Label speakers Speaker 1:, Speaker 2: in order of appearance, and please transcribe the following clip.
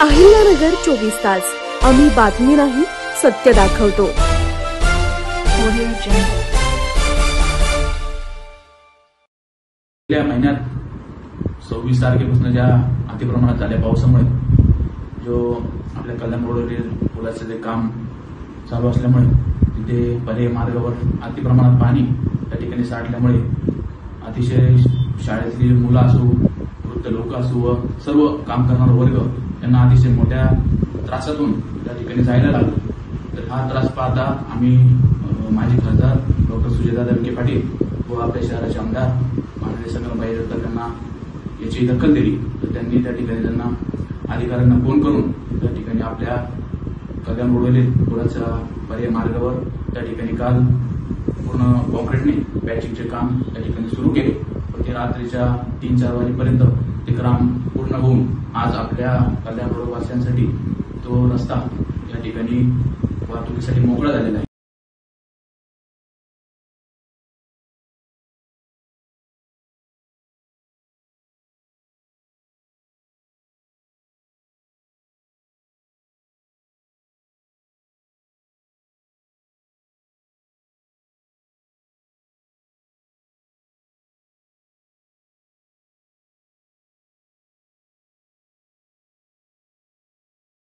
Speaker 1: अहिल्यानगर 24 तास आम्ही बातमी नाही सत्य दाखवतो।
Speaker 2: गेल्या महिन्यात 26 तारखेपासून ज्या अतिप्रमाणात झाल्या पावसामुळे जो आपल्या कल्याण रोडवरील पुलाचं जे काम चालू असल्यामुळे तिथे पर्यायी मार्गावर अतिप्रमाणात पाणी त्या ठिकाणी साठल्यामुळे अतिशय शाळेतली मुलं असो वृद्ध लोक असो व सर्व काम करणारा वर्ग यांना अतिशय मोठ्या त्रासातून त्या ठिकाणी जायला लागलं। तर हा त्रास पाहता आम्ही माजी खासदार डॉक्टर सुजयदादा विखे पाटील व आपल्या शहराचे आमदार माननीय संग्रामभाई जगताप यांना याची दखल दिली। तर त्यांनी त्या ठिकाणी त्यांना अधिकाऱ्यांना फोन करून त्या ठिकाणी आपल्या कल्याण रोडवरील पुलाच्या पर्यायी मार्गावर त्या ठिकाणी काल पूर्ण कॉन्क्रीटने पॅचिंगचे काम त्या ठिकाणी सुरू केले। ते रात्रीच्या 3-4 वाजेपर्यंत ते काम पूर्ण होऊन आज आपल्या कल्याण रोड वासियांसाठी तो रस्ता या ठिकाणी वाहतुकीसाठी मोकळा झालेला आहे।